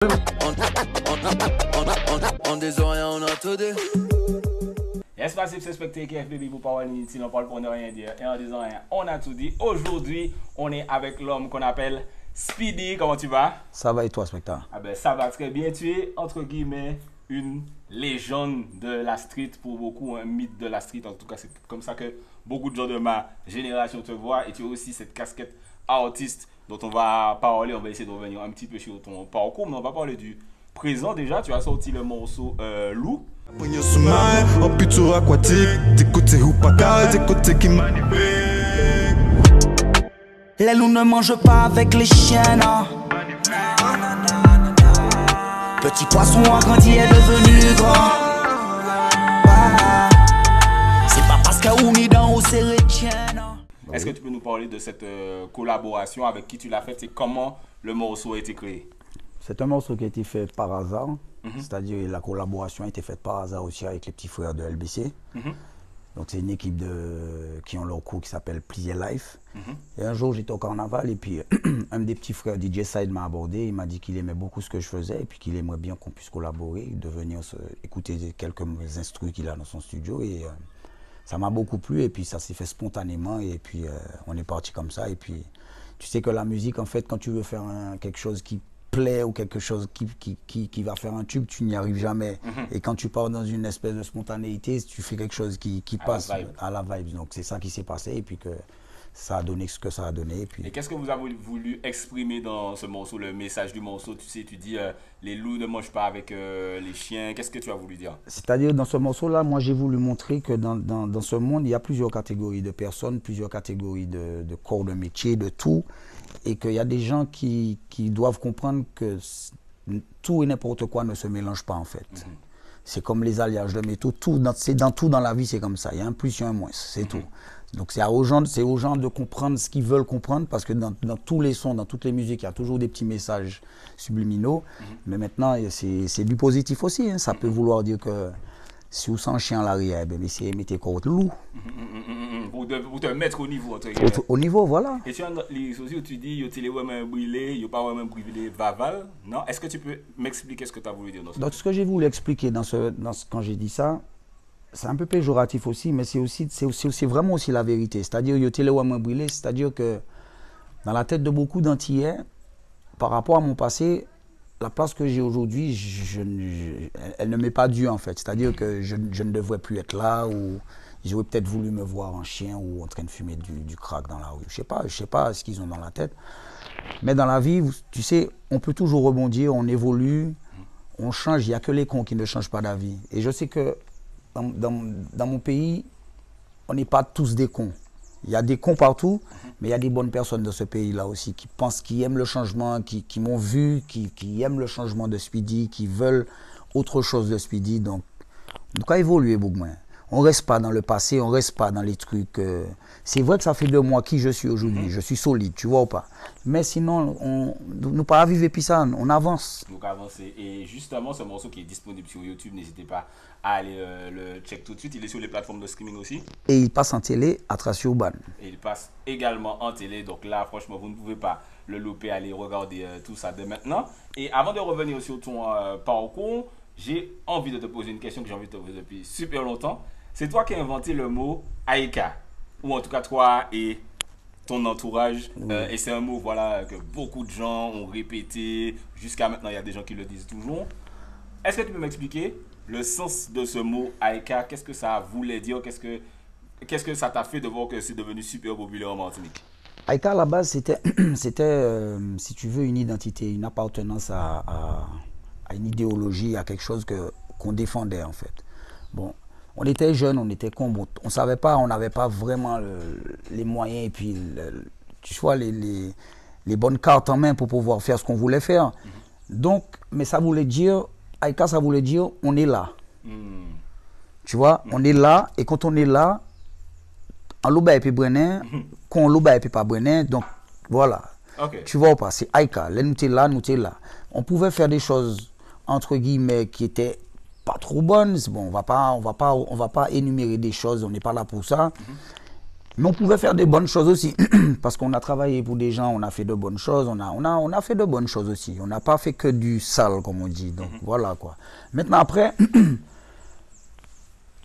On des oreilles, on a tout dit. Yes, passif, c'est spectacle FBB pour parler si on parle pour ne rien dire. Et en disant rien, on a tout dit. Aujourd'hui, on est avec l'homme qu'on appelle Speedy. Comment tu vas? Ça va et toi, spectacle? Ah ben, ça va très bien. Tu es, entre guillemets, une légende de la street pour beaucoup, un mythe de la street. En tout cas, c'est comme ça que beaucoup de gens de ma génération te voient. Et tu as aussi cette casquette artiste dont on va parler. On va essayer de revenir un petit peu sur ton parcours, mais on va parler du présent déjà. Tu as sorti le morceau Loup. En plutôt aquatique, des côtés ou pas carré, des côtés qui manipulent. Les loups ne mangent pas avec les chiens, non. Petit poisson a grandi et est devenu grand. C'est pas parce qu'on est dans haut, c'est retien, non. Est-ce que tu peux nous parler de cette collaboration, avec qui tu l'as faite et comment le morceau a été créé? C'est un morceau qui a été fait par hasard, c'est-à-dire la collaboration a été faite par hasard aussi avec les petits frères de LBC. Donc c'est une équipe qui ont leur crew qui s'appelle Plier Life. Et un jour j'étais au carnaval et puis un des petits frères DJ Side m'a abordé, il m'a dit qu'il aimait beaucoup ce que je faisais et puis qu'il aimerait bien qu'on puisse collaborer, de venir écouter quelques instrus qu'il a dans son studio et ça m'a beaucoup plu et puis ça s'est fait spontanément et puis on est parti comme ça et puis tu sais que la musique en fait quand tu veux faire quelque chose qui plaît ou quelque chose qui va faire un tube, tu n'y arrives jamais. Et quand tu pars dans une espèce de spontanéité, tu fais quelque chose qui passe à la vibe. Donc c'est ça qui s'est passé et puis que ça a donné ce que ça a donné. Et qu'est-ce que vous avez voulu exprimer dans ce morceau, le message du morceau? Tu sais, tu dis les loups ne mangent pas avec les chiens. Qu'est-ce que tu as voulu dire? C'est-à-dire dans ce morceau-là, moi j'ai voulu montrer que dans ce monde, il y a plusieurs catégories de personnes, plusieurs catégories de corps de métier, de tout. Et qu'il y a des gens qui doivent comprendre que tout et n'importe quoi ne se mélange pas en fait. C'est comme les alliages de métaux, c'est dans tout dans la vie, c'est comme ça. Il y a un plus, il y a un moins, c'est tout. Donc c'est aux gens de comprendre ce qu'ils veulent comprendre parce que dans tous les sons, dans toutes les musiques, il y a toujours des petits messages subliminaux. Mais maintenant, c'est du positif aussi. Hein. Ça peut vouloir dire que si vous sentez un chien à l'arrière, ben essayez de mettre contre loup. Pour te mettre au niveau. Au niveau, voilà. Et sur les sociaux où tu dis, il y a vraiment brûlé, il n'y a pas vraiment brûlé Vaval. Non? Est-ce que tu peux m'expliquer ce que tu as voulu dire dans ce Donc, ce que j'ai voulu expliquer quand j'ai dit ça, c'est un peu péjoratif aussi, mais c'est vraiment aussi la vérité. C'est-à-dire, il y a vraiment brûlé, c'est-à-dire que dans la tête de beaucoup d'Antillais, par rapport à mon passé, la place que j'ai aujourd'hui, elle ne m'est pas due en fait. C'est-à-dire que je ne devrais plus être là ou ils auraient peut-être voulu me voir en chien ou en train de fumer du crack dans la rue. Je sais pas ce qu'ils ont dans la tête. Mais dans la vie, tu sais, on peut toujours rebondir, on évolue, on change. Il n'y a que les cons qui ne changent pas d'avis. Et je sais que dans mon pays, on n'est pas tous des cons. Il y a des cons partout, mais il y a des bonnes personnes dans ce pays-là aussi qui pensent, qui aiment le changement, qui m'ont vu, qui aiment le changement de Speedy, qui veulent autre chose de Speedy. Donc, on doit évoluer beaucoup moins. On ne reste pas dans le passé, on ne reste pas dans les trucs. C'est vrai que ça fait de moi qui je suis aujourd'hui. Je suis solide, tu vois ou pas. Mais sinon, nous pas vivre puis ça, on avance. Donc avancer. Et justement, ce morceau qui est disponible sur YouTube, n'hésitez pas à aller le check tout de suite. Il est sur les plateformes de streaming aussi. Et il passe en télé à Tracy Urban. Et il passe également en télé. Donc là, franchement, vous ne pouvez pas le louper. Allez regarder tout ça dès maintenant. Et avant de revenir sur ton parcours, j'ai envie de te poser une question que j'ai envie de te poser depuis super longtemps. C'est toi qui as inventé le mot Aïka, ou en tout cas toi et ton entourage. Et c'est un mot voilà, que beaucoup de gens ont répété. Jusqu'à maintenant, il y a des gens qui le disent toujours. Est-ce que tu peux m'expliquer le sens de ce mot Aïka? Qu'est-ce que ça voulait dire? Qu'est-ce que ça t'a fait de voir que c'est devenu super populaire en Martinique? Aïka, à la base, c'était si tu veux, une identité, une appartenance à une idéologie, à quelque chose qu'on défendait en fait. Bon. On était jeunes, on était cons, on savait pas, on n'avait pas vraiment les moyens et puis tu vois les bonnes cartes en main pour pouvoir faire ce qu'on voulait faire. Donc, mais ça voulait dire, Aïka, ça voulait dire on est là. Tu vois, on est là et quand on est là, en l'ouba et puis brenin, quand on l'ouba et puis pas brenin, donc voilà. Okay. Tu vois ou pas, c'est Aïka, là nous t'es là, nous t'es là. On pouvait faire des choses entre guillemets qui étaient pas trop bonnes. Bon, on va pas énumérer des choses, on n'est pas là pour ça. Mais on pouvait faire des bonnes choses aussi. Parce qu'on a travaillé pour des gens, on a fait de bonnes choses. On a fait de bonnes choses aussi. On n'a pas fait que du sale, comme on dit. Donc voilà quoi. Maintenant après,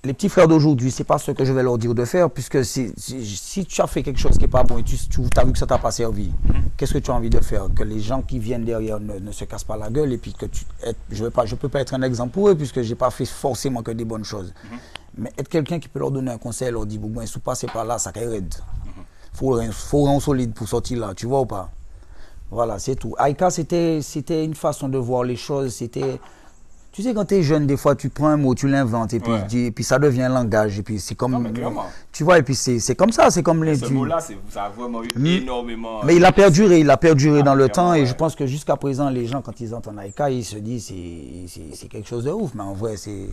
les petits frères d'aujourd'hui, c'est pas ce que je vais leur dire de faire. Puisque si tu as fait quelque chose qui n'est pas bon et tu as vu que ça t'a pas servi, qu'est-ce que tu as envie de faire? Que les gens qui viennent derrière ne se cassent pas la gueule. Et puis que je peux pas être un exemple pour eux puisque j'ai pas fait forcément que des bonnes choses. Mais être quelqu'un qui peut leur donner un conseil, leur dire, bon, si vous passez par là, ça raide. Faut un solide pour sortir là, tu vois ou pas? Voilà, c'est tout. Aïka, c'était une façon de voir les choses. C'était, tu sais, quand tu es jeune, des fois, tu prends un mot, tu l'inventes, et puis ça devient un langage. Et puis c'est comme, tu vois, et puis c'est comme ça, c'est comme les. Ce mot-là, ça a vraiment eu énormément. Mais il a perduré dans le temps, et je pense que jusqu'à présent, les gens, quand ils entendent Aïka, ils se disent c'est quelque chose de ouf, mais en vrai, c'est.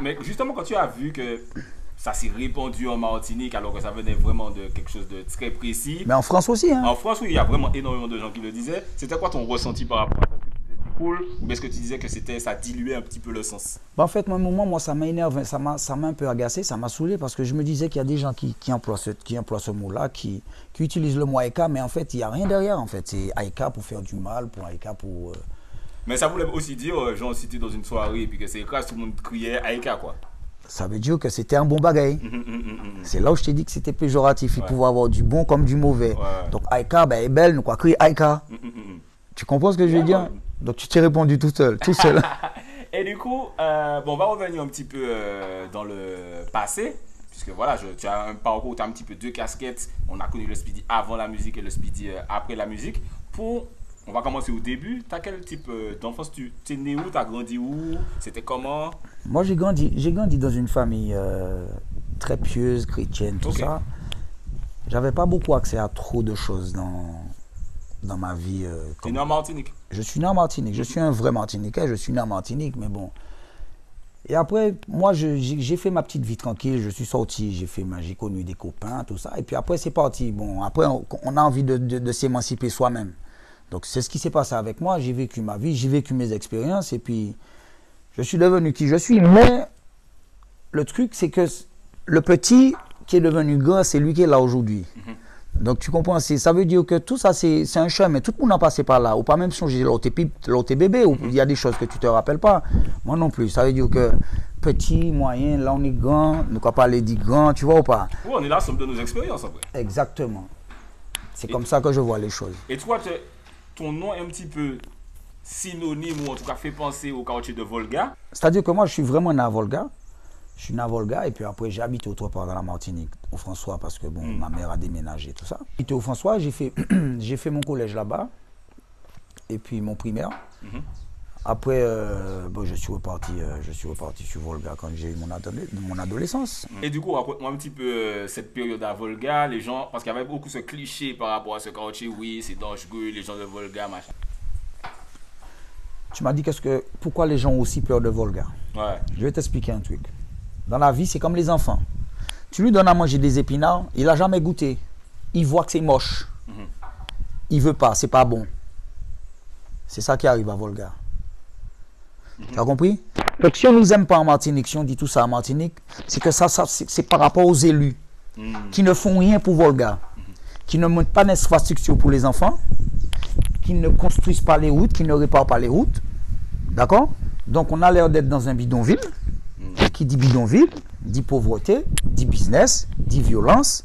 Mais justement, quand tu as vu que ça s'est répandu en Martinique alors que ça venait vraiment de quelque chose de très précis. Mais en France aussi, hein. En France, oui, il y a vraiment énormément de gens qui le disaient. C'était quoi ton ressenti par rapport à ça? Cool, ou est-ce que tu disais que ça diluait un petit peu le sens? En fait, moi, ça m'a énervé, ça m'a un peu agacé, ça m'a saoulé parce que je me disais qu'il y a des gens qui emploient ce mot-là, qui utilisent le mot Aïka, mais en fait, il n'y a rien derrière. En fait, c'est Aïka pour faire du mal, pour Aïka pour. Mais ça voulait aussi dire, genre, si tu es dans une soirée et puis que c'est écrasé, tout le monde criait Aïka, quoi. Ça veut dire que c'était un bon bagaille. C'est là où je t'ai dit que c'était péjoratif. Il pouvait avoir du bon comme du mauvais. Donc Aïka, ben, est belle, nous quoi crier Aïka. Tu comprends ce que je veux dire? Donc tu t'es répondu tout seul. Et du coup, on va revenir un petit peu dans le passé. Puisque voilà, tu as un parcours où tu as un petit peu deux casquettes. On a connu le Speedy avant la musique et le Speedy après la musique. On va commencer au début. Tu as quel type d'enfance? Tu es né où? Tu as grandi où? C'était comment? Moi, j'ai grandi dans une famille très pieuse, chrétienne, tout ça. J'avais pas beaucoup accès à trop de choses dans ma vie. Tu es né en Martinique? Je suis né en Martinique. Je suis un vrai Martiniquais. Je suis né en Martinique, mais bon. Et après, moi, j'ai fait ma petite vie tranquille. Je suis sorti, j'ai connu des copains, tout ça. Et puis après, c'est parti. Bon, après, on a envie de s'émanciper soi-même. Donc, c'est ce qui s'est passé avec moi. J'ai vécu ma vie, j'ai vécu mes expériences. Et puis, je suis devenu qui je suis. Mais le truc, c'est que le petit qui est devenu grand, c'est lui qui est là aujourd'hui. Donc, tu comprends, ça veut dire que tout ça, c'est un chemin. Tout le monde a passé par là. Ou pas même changer l'autre bébé, ou il y a des choses que tu ne te rappelles pas. Moi non plus. Ça veut dire que petit, moyen, là on est grand, ne quoi pas les dire grand, tu vois ou pas? Oui, on est là, somme de nos expériences après. Exactement. C'est comme ça que je vois les choses. Et toi, ton nom est un petit peu synonyme, ou en tout cas fait penser au quartier de Volga. C'est-à-dire que moi, je suis vraiment né à Volga. Je suis né à Volga et puis après j'ai habité autre part dans la Martinique, au François, parce que bon, ma mère a déménagé, tout ça. J'ai habité au François, j'ai fait mon collège là-bas et puis mon primaire. Après, je suis reparti sur Volga quand j'ai eu mon adolescence. Et du coup, raconte-moi un petit peu cette période à Volga, les gens, parce qu'il y avait beaucoup ce cliché par rapport à ce quartier, oui, c'est dangereux, les gens de Volga, machin. Tu m'as dit pourquoi les gens ont aussi peur de Volga? Je vais t'expliquer un truc. Dans la vie, c'est comme les enfants. Tu lui donnes à manger des épinards, il n'a jamais goûté. Il voit que c'est moche. Il veut pas, c'est pas bon. C'est ça qui arrive à Volga. Tu as compris? Donc si on ne nous aime pas en Martinique, si on dit tout ça en Martinique, c'est que c'est par rapport aux élus qui ne font rien pour Volga, qui ne montent pas d'infrastructure pour les enfants, qui ne construisent pas les routes, qui ne réparent pas les routes. D'accord? Donc on a l'air d'être dans un bidonville. Qui dit bidonville, dit pauvreté, dit business, dit violence,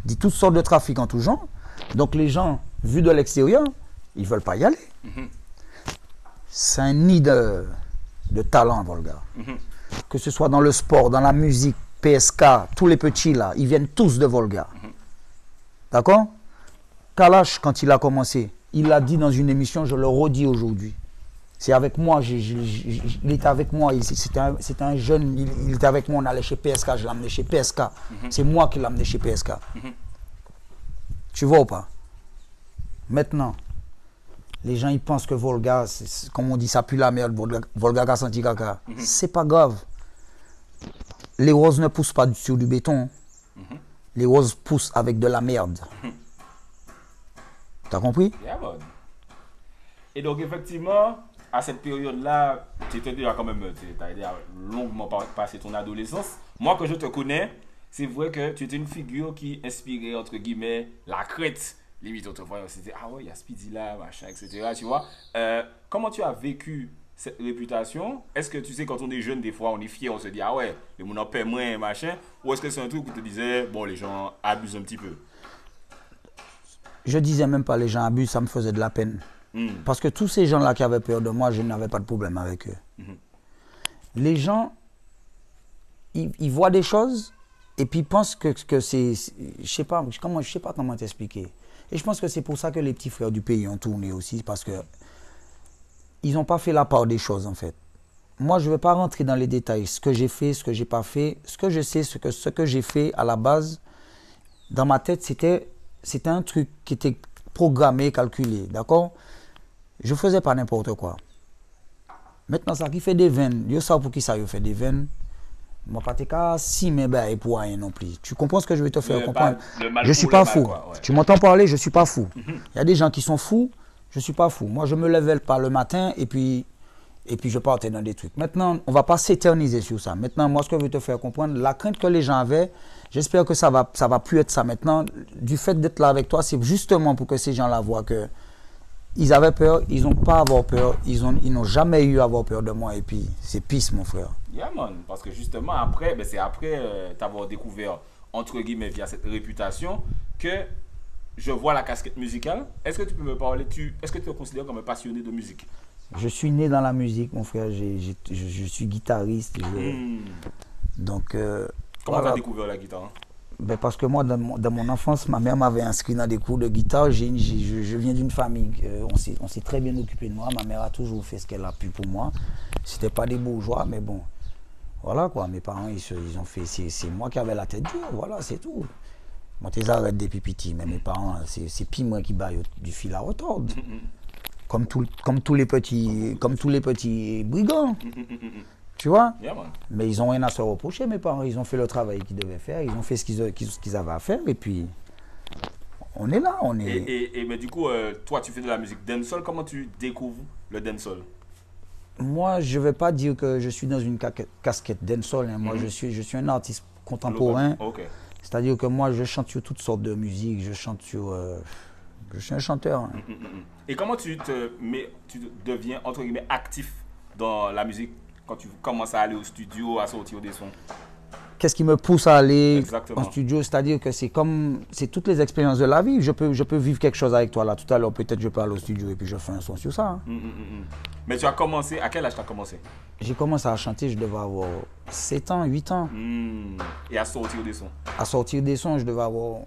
dit toutes sortes de trafics en tout genre. Donc les gens, vus de l'extérieur, ils ne veulent pas y aller. C'est un nid de talent, Volga. Que ce soit dans le sport, dans la musique, PSK, tous les petits là, ils viennent tous de Volga. D'accord? Kalash, quand il a commencé, il l'a dit dans une émission, je le redis aujourd'hui. C'est avec moi, il était avec moi, c'était un jeune, il était avec moi, on allait chez PSK, je l'ai amené chez PSK. C'est moi qui l'ai amené chez PSK. Tu vois ou pas? Maintenant, les gens ils pensent que Volga, comme on dit, ça pue la merde, Volga qu'a senti caca. C'est pas grave. Les roses ne poussent pas sur du béton. Les roses poussent avec de la merde. T'as compris? Et donc effectivement, à cette période-là, tu étais déjà quand même, tu as longuement passé ton adolescence. Moi, que je te connais, c'est vrai que tu étais une figure qui inspirait, entre guillemets, la crête. Limite, autrefois, on s'était dit, ah ouais, il y a Speedy là, machin, etc. Tu vois. Comment tu as vécu cette réputation? Est-ce que tu sais, quand on est jeune, des fois, on est fier, on se dit, ah ouais, le monde en paie moins, machin. Ou est-ce que c'est un truc où tu te disais, bon, les gens abusent un petit peu? Je disais même pas les gens abusent, ça me faisait de la peine. Parce que tous ces gens-là qui avaient peur de moi, je n'avais pas de problème avec eux. Les gens, ils voient des choses et puis ils pensent que c'est... Je sais pas comment t'expliquer. Et je pense que c'est pour ça que les petits frères du pays ont tourné aussi, parce que ils n'ont pas fait la part des choses, en fait. Moi, je ne vais pas rentrer dans les détails, ce que j'ai fait, ce que j'ai pas fait. Ce que je sais, ce que j'ai fait à la base, dans ma tête, c'était un truc qui était programmé, calculé, d'accord? Je ne faisais pas n'importe quoi. Maintenant, ça qui fait des veines, je sais pour qui ça fait des veines. Moi, pas t'es si mais ben pour rien non plus. Tu comprends ce que je vais te faire comprendre? Je suis pas fou. Quoi, ouais. Tu m'entends parler, je suis pas fou. Il y a des gens qui sont fous, je suis pas fou. Moi, je me levais pas le matin et puis je partais dans des trucs. Maintenant, on va pas s'éterniser sur ça. Maintenant, moi, ce que je veux te faire comprendre, la crainte que les gens avaient, j'espère que ça va plus être ça maintenant. Du fait d'être là avec toi, c'est justement pour que ces gens-là voient que ils avaient peur, ils n'ont pas à avoir peur, ils n'ont jamais eu à avoir peur de moi et puis c'est pisse, mon frère. Yeah, man, parce que justement, après, c'est après t'avoir découvert, entre guillemets, via cette réputation, que je vois la casquette musicale. Est-ce que tu peux me parler, est-ce que tu te considères comme un passionné de musique? Je suis né dans la musique, mon frère, je suis guitariste. Donc, comment tu as découvert la guitare? Ben parce que moi, dans mon enfance, ma mère m'avait inscrit dans des cours de guitare. Je viens d'une famille, on s'est très bien occupé de moi. Ma mère a toujours fait ce qu'elle a pu pour moi. C'était pas des bourgeois, mais bon, voilà quoi. Mes parents, ils ont fait, c'est moi qui avais la tête dure, voilà, c'est tout. Moi, t'es arrêté depuis petit, mais mes parents, c'est pire moi qui baille du fil à retordre. Comme tous les petits brigands. Tu vois? Yeah, mais ils n'ont rien à se reprocher, mes parents. Ils ont fait le travail qu'ils devaient faire. Ils ont fait ce qu'ils avaient à faire. Et puis, on est là. Mais du coup, toi, tu fais de la musique dancehall. Comment tu découvres le dancehall? Moi, je ne vais pas dire que je suis dans une casquette dancehall. Hein. Moi, je suis un artiste contemporain. Okay. C'est-à-dire que moi, je chante sur toutes sortes de musique. Je chante sur... je suis un chanteur. Hein. Et comment tu deviens, entre guillemets, actif dans la musique? Quand tu commences à aller au studio, à sortir des sons? Qu'est-ce qui me pousse à aller Exactement. en studio? C'est-à-dire que c'est toutes les expériences de la vie. Je peux vivre quelque chose avec toi là. Tout à l'heure, peut-être je peux aller au studio et puis je fais un son sur ça. Hein. Mais tu as commencé, à quel âge tu as commencé? J'ai commencé à chanter, je devais avoir 7 ans, 8 ans. Et à sortir des sons? À sortir des sons, je devais avoir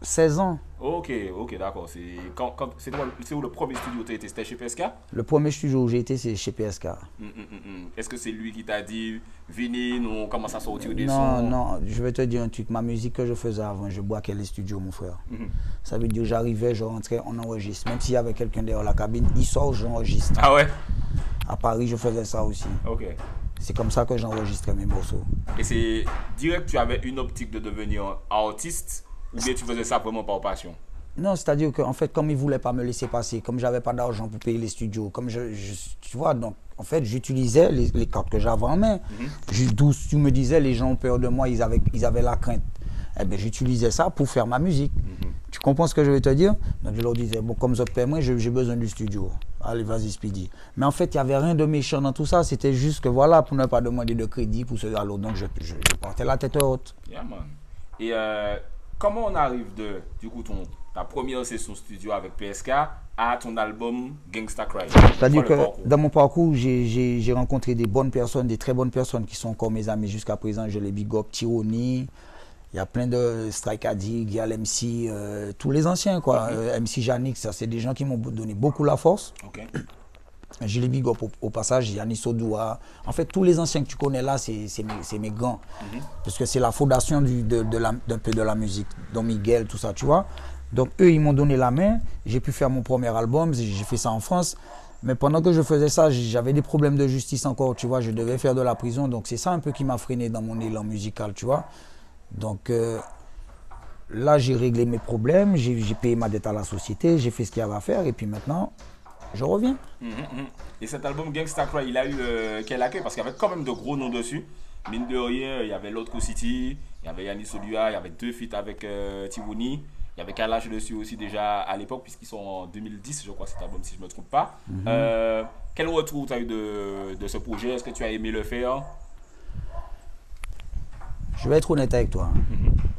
16 ans. Ok, d'accord. C'est où le premier studio où tu as été? C'était chez PSK? Le premier studio où j'ai été, c'est chez PSK. Est-ce que c'est lui qui t'a dit, Vini, nous on commence à sortir des sons? Non, je vais te dire un truc. Ma musique que je faisais avant, je boiquais les studios, mon frère. Ça veut dire que j'arrivais, je rentrais, on enregistre. Même s'il y avait quelqu'un derrière la cabine, il sort, j'enregistre. Ah ouais? À Paris, je faisais ça aussi. Ok. C'est comme ça que j'enregistrais mes morceaux. Et c'est direct que tu avais une optique de devenir artiste? Ou bien tu faisais ça vraiment par passion? Non, c'est-à-dire qu'en fait, comme ils ne voulaient pas me laisser passer, comme j'avais pas d'argent pour payer les studios, comme tu vois, donc en fait, j'utilisais les cartes que j'avais en main. D'où tu me disais, les gens ont peur de moi, ils avaient la crainte. Eh bien, j'utilisais ça pour faire ma musique. Tu comprends ce que je veux te dire? Donc je leur disais, bon, comme ça paie moi, j'ai besoin du studio. Allez, vas-y, Speedy. Mais en fait, il n'y avait rien de méchant dans tout ça. C'était juste que voilà, pour ne pas demander de crédit pour ce alors donc je portais la tête haute. Yeah, man. Et comment on arrive du coup, ta première session studio avec PSK à ton album Gangsta Cry? C'est-à-dire que dans mon parcours, j'ai rencontré des bonnes personnes, des très bonnes personnes qui sont encore mes amis jusqu'à présent. Je les big up, Tironi, il y a plein de Strike Addict, il y a l'MC, tous les anciens quoi. MC Janix, ça c'est des gens qui m'ont donné beaucoup la force. Okay. Je les big up au passage, Yannis Odoua. En fait, tous les anciens que tu connais là, c'est mes grands. Parce que c'est la fondation d'un peu de la musique. Don Miguel, tout ça, tu vois. Donc, eux, ils m'ont donné la main. J'ai pu faire mon premier album. J'ai fait ça en France. Mais pendant que je faisais ça, j'avais des problèmes de justice encore, tu vois. Je devais faire de la prison. Donc, c'est ça un peu qui m'a freiné dans mon élan musical, tu vois. Donc, là, j'ai réglé mes problèmes. J'ai payé ma dette à la société. J'ai fait ce qu'il y avait à faire. Et puis maintenant... je reviens. Et cet album Gangsta Cry, il a eu quel accueil? Parce qu'il y avait quand même de gros noms dessus. mine de rien, il y avait l'autre City, il y avait Yannis Olua, il y avait 2 feats avec Tiwouni. Il y avait Kalash dessus aussi déjà à l'époque, puisqu'ils sont en 2010, je crois, cet album, si je ne me trompe pas. Quel retour tu as eu de ce projet? Est-ce que tu as aimé le faire? Je vais être honnête avec toi.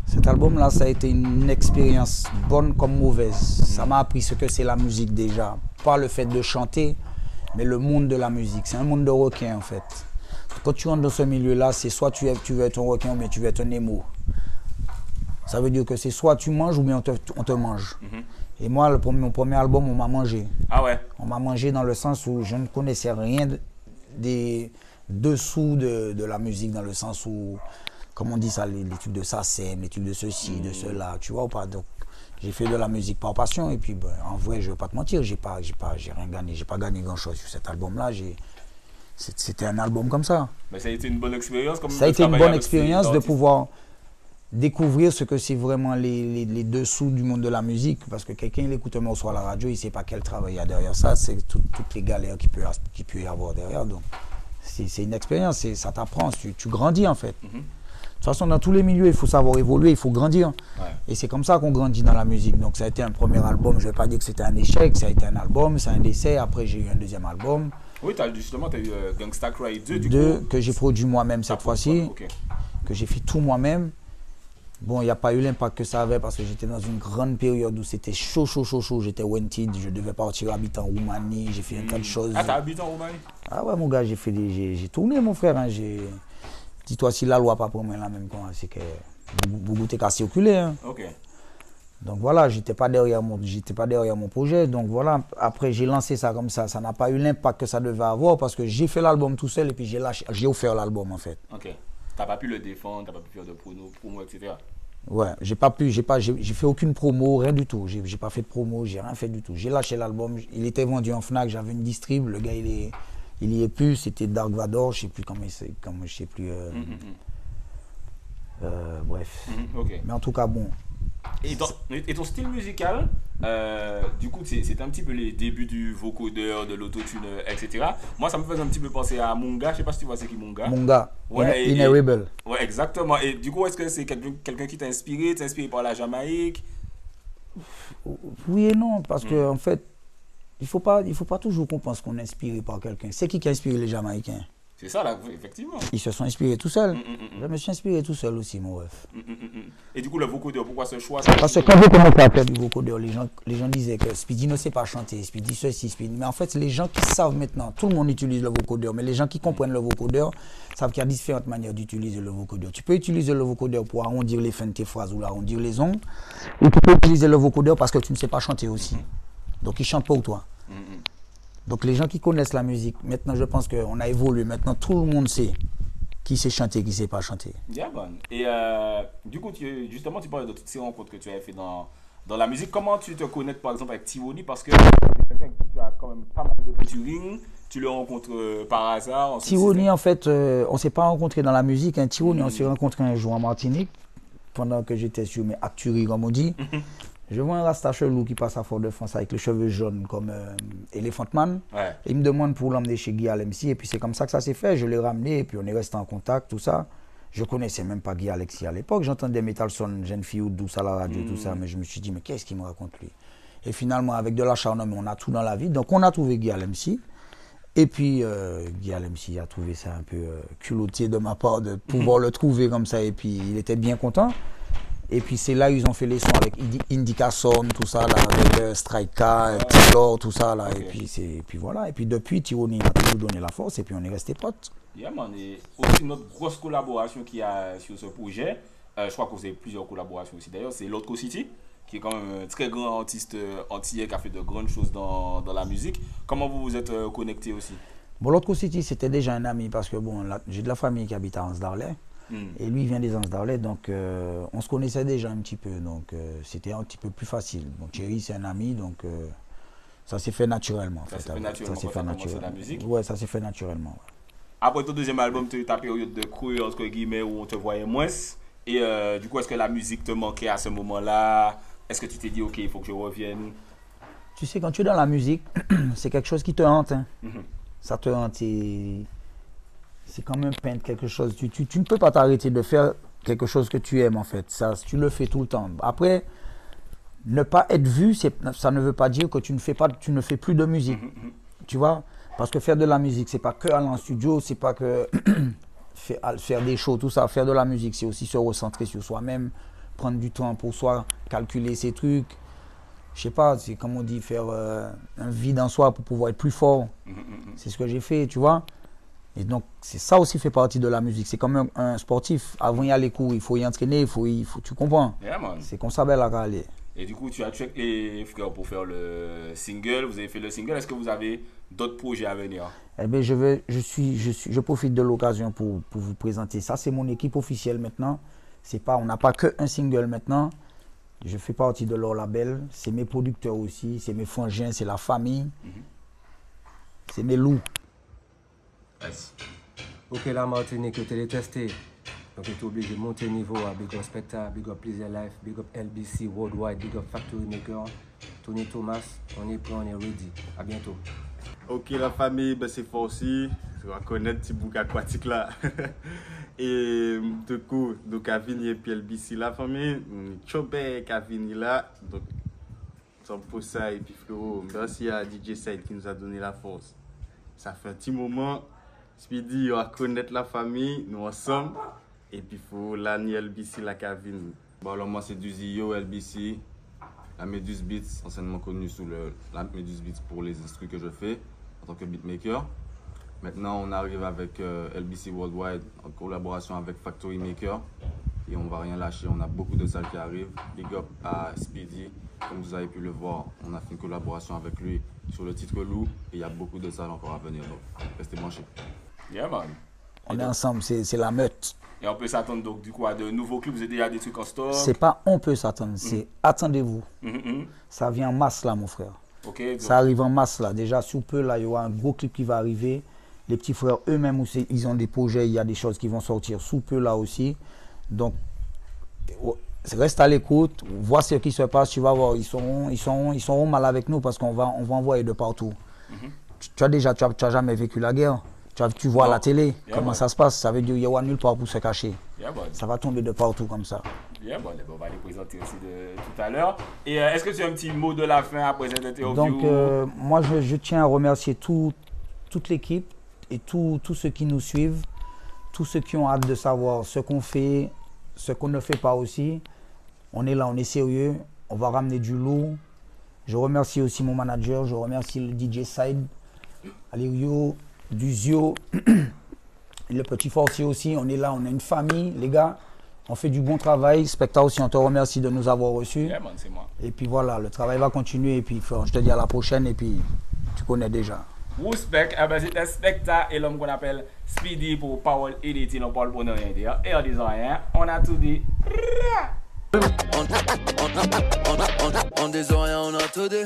Cet album-là, ça a été une expérience bonne comme mauvaise. Ça m'a appris ce que c'est la musique déjà. Pas le fait de chanter, mais le monde de la musique. C'est un monde de requins en fait. Quand tu rentres dans ce milieu-là, c'est soit tu veux être un requin ou bien tu veux être un émo. Ça veut dire que c'est soit tu manges ou bien on te mange. Et moi, mon premier album, on m'a mangé. Ah ouais? On m'a mangé dans le sens où je ne connaissais rien des dessous de la musique, dans le sens où, comme on dit ça, les trucs de SACEM, les trucs de ceci, de cela, tu vois ou pas. Donc, j'ai fait de la musique par passion et puis ben, en vrai, je ne vais pas te mentir, j'ai rien gagné, j'ai pas gagné grand-chose sur cet album-là. C'était un album comme ça. Mais ça a été une bonne expérience. Ça a été une bonne expérience de pouvoir découvrir ce que c'est vraiment les dessous du monde de la musique, parce que quelqu'un il écoute un morceau à la radio, il ne sait pas quel travail il y a derrière ça, c'est toutes les galères qu'il peut y avoir derrière. Donc c'est une expérience, ça t'apprend, tu grandis en fait. De toute façon, dans tous les milieux, il faut savoir évoluer, il faut grandir. Ouais. Et c'est comme ça qu'on grandit dans la musique. Donc ça a été un premier album, je ne vais pas dire que c'était un échec, ça a été un album, c'est un essai, après j'ai eu un deuxième album. Oui, justement, tu as eu Gangsta Cry 2 que j'ai produit moi-même cette fois-ci, que j'ai fait tout moi-même. Bon, il n'y a pas eu l'impact que ça avait parce que j'étais dans une grande période où c'était chaud. J'étais wanted, je devais partir habiter en Roumanie, j'ai fait un tas de choses. Ah, t'as habité en Roumanie? Ah ouais, mon gars, j'ai tourné, mon frère. Hein, dis-toi, si la loi pas pour moi là même, c'est que vous t'es qu'à circuler. Hein. Ok. Donc voilà, j'étais pas derrière mon projet. Donc voilà, après j'ai lancé ça comme ça. Ça n'a pas eu l'impact que ça devait avoir parce que j'ai fait l'album tout seul et puis j'ai offert l'album en fait. Ok. T'as pas pu le défendre, t'as pas pu faire de promo, etc. Ouais, j'ai fait aucune promo, rien du tout. J'ai pas fait de promo, j'ai rien fait du tout. J'ai lâché l'album, il était vendu en Fnac, j'avais une distrib, le gars il y est plus, c'était Dark Vador, je sais plus je sais plus. Bref. Okay. Mais en tout cas bon. Et ton style musical, du coup, c'est un petit peu les débuts du vocodeur, de l'autotune, etc. Moi, ça me faisait un petit peu penser à Munga. Je sais pas si tu vois c'est qui Munga. Munga, ouais, Innerable. Ouais, exactement. Et du coup, est-ce que c'est quelqu'un qui t'a inspiré? T'es inspiré par la Jamaïque? Oui et non, parce que en fait, il faut pas toujours qu'on pense qu'on est inspiré par quelqu'un. C'est qui a inspiré les Jamaïcains? C'est ça, là, effectivement. Ils se sont inspirés tout seuls. Je me suis inspiré tout seul aussi, mon ref. Et du coup, le vocodeur, pourquoi ce choix? Parce que quand j'ai commencé à faire du vocodeur, les gens disaient que Speedy ne sait pas chanter, Speedy ceci, Speedy. Mais en fait, les gens qui savent maintenant, tout le monde utilise le vocodeur, mais les gens qui comprennent le vocodeur savent qu'il y a différentes manières d'utiliser le vocodeur. Tu peux utiliser le vocodeur pour arrondir les fins de tes phrases ou arrondir les ongles. Ou tu peux utiliser le vocodeur parce que tu ne sais pas chanter aussi. Donc, ils chantent pour toi. Donc les gens qui connaissent la musique, maintenant je pense qu'on a évolué, maintenant tout le monde sait qui sait chanter, qui ne sait pas chanter. Bien bon. Et du coup, justement, tu parles de toutes ces rencontres que tu as fait dans la musique. Comment tu te connectes par exemple avec Tiwouni? Parce que tu as quand même pas mal de featuring, tu le rencontres par hasard. Tiwouni, en fait, on ne s'est pas rencontrés dans la musique. Hein. Tiwouni, on s'est rencontrés un jour en Martinique, pendant que j'étais sur mes actueries, comme on dit. Je vois un rasta chelou qui passe à Fort-de-France avec les cheveux jaunes comme Elephant Man. Ouais. Et il me demande pour l'emmener chez Guy Alexis. Et puis c'est comme ça que ça s'est fait. Je l'ai ramené et puis on est resté en contact, tout ça. Je connaissais même pas Guy Alexis à l'époque. J'entendais Metal Son, Jeune Fille ou Douce à la radio, tout ça. Mais je me suis dit, mais qu'est-ce qu'il me raconte lui? Et finalement, avec de l'acharnement, on a tout dans la vie. Donc on a trouvé Guy Alexis. Et puis Guy Alexis a trouvé ça un peu culotté de ma part de pouvoir le trouver comme ça. Et puis il était bien content. Et puis c'est là ils ont fait les sons avec Indica Son, tout ça, là, avec Strika, Tidor, tout ça. Là, okay. Et puis voilà. Et puis depuis, Tiwouni a toujours donné la force et puis on est resté potes. Yeah, man. Et aussi notre grosse collaboration qu'il y a sur ce projet, je crois que vous avez plusieurs collaborations aussi d'ailleurs, c'est l'autre City, qui est quand même un très grand artiste antillais qui a fait de grandes choses dans la musique. Comment vous vous êtes connectés aussi? Bon, l'autre City, c'était déjà un ami parce que bon, j'ai de la famille qui habite à Anse-Darley. Et lui, il vient des Anse-Darley, donc on se connaissait déjà un petit peu, donc c'était un petit peu plus facile. Bon, Thierry, c'est un ami, donc ça s'est fait naturellement. Ça s'est fait naturellement la musique? Ouais, ça s'est fait naturellement. Ouais. Après ton deuxième album, tu as eu ta période de creux, entre guillemets, où on te voyait moins. Et du coup, est-ce que la musique te manquait à ce moment-là? Est-ce que tu t'es dit, ok, il faut que je revienne? Tu sais, quand tu es dans la musique, c'est quelque chose qui te hante. Hein. Ça te hante. c'est quand même peindre quelque chose. Tu ne peux pas t'arrêter de faire quelque chose que tu aimes en fait. Ça, tu le fais tout le temps. Après, ne pas être vu, ça ne veut pas dire que tu ne fais plus de musique. Tu vois? Parce que faire de la musique, c'est pas que aller en studio, c'est pas que faire des shows, tout ça. Faire de la musique, c'est aussi se recentrer sur soi-même, prendre du temps pour soi, calculer ses trucs. Je sais pas, c'est comme on dit, faire un vide en soi pour pouvoir être plus fort. C'est ce que j'ai fait, tu vois. Et donc, ça aussi fait partie de la musique. C'est comme un sportif. Avant d'y aller cours, il faut y entraîner, tu comprends? Yeah, man. C'est comme ça, belle à aller. Et du coup, tu as check les frères pour faire le single. Vous avez fait le single. Est-ce que vous avez d'autres projets à venir? Eh bien, je profite de l'occasion pour vous présenter. Ça, c'est mon équipe officielle maintenant. On n'a pas qu'un single maintenant. Je fais partie de leur label. C'est mes producteurs aussi. C'est mes frangins. C'est la famille. C'est mes loups. Yes. Ok, la Martinique, tu es testé. Donc, tu es obligé de monter niveau à Big Up Specta, Big Up Pleasure Life, Big Up LBC Worldwide, Big Up Factory Maker, Tony Thomas. On est prêt, on est ready. À bientôt. Ok, la famille, ben, c'est fort aussi. Tu vas connaître petit bouc aquatique là. Et du coup, donc Avini et puis LBC, la famille, Chobé et Avini là. Donc, c'est pour ça. Et puis, frérot, merci à DJ Side qui nous a donné la force. Ça fait un petit moment. Speedy, on va connaître la famille, nous ensemble. Et puis, il faut l'année LBC, la Kavin. Bon, alors, moi, c'est Duzio, LBC, la Medus Beats, anciennement connue sous la Medus Beats pour les instruments que je fais en tant que beatmaker. Maintenant, on arrive avec LBC Worldwide en collaboration avec Factory Maker. Et on ne va rien lâcher, on a beaucoup de salles qui arrivent. Big up à Speedy, comme vous avez pu le voir, on a fait une collaboration avec lui sur le titre Loup. Et il y a beaucoup de salles encore à venir, donc restez branchés. Yeah, man. On est ensemble, c'est la meute. Et on peut s'attendre donc du coup à de nouveaux clips, vous avez déjà des trucs en stock? C'est pas on peut s'attendre, c'est attendez-vous. Ça vient en masse là, mon frère. Okay, ça arrive en masse là. Déjà, sous peu, là, il y aura un gros clip qui va arriver. Les petits frères eux-mêmes aussi, ils ont des projets, il y a des choses qui vont sortir sous peu là aussi. Donc, reste à l'écoute, vois ce qui se passe, tu vas voir, ils seront mal avec nous parce qu'on va envoyer de partout. Tu as jamais vécu la guerre? Tu vois à la télé comment ça se passe, ça veut dire qu'il n'y aura nulle part pour se cacher. Ça va tomber de partout comme ça. On va les présenter aussi tout à l'heure. Et est-ce que tu as un petit mot de la fin après cette interview? Donc, moi, je tiens à remercier toute l'équipe et tous ceux qui nous suivent, tous ceux qui ont hâte de savoir ce qu'on fait, ce qu'on ne fait pas aussi. On est là, on est sérieux, on va ramener du lourd. Je remercie aussi mon manager, je remercie le DJ Side, Alirio, Duzio, le petit Forcier aussi. On est là, on est une famille, les gars. On fait du bon travail. Specta aussi, on te remercie de nous avoir reçus. Yeah, man, c'est moi. Et puis voilà, le travail va continuer. Et puis je te dis à la prochaine. Et puis tu connais déjà. Respect, c'était Specta et l'homme qu'on appelle Speedy pour Power Editing. On parle pour ne rien dire. Et en disant rien, on a tout dit. On des oreilles, on a tout dit.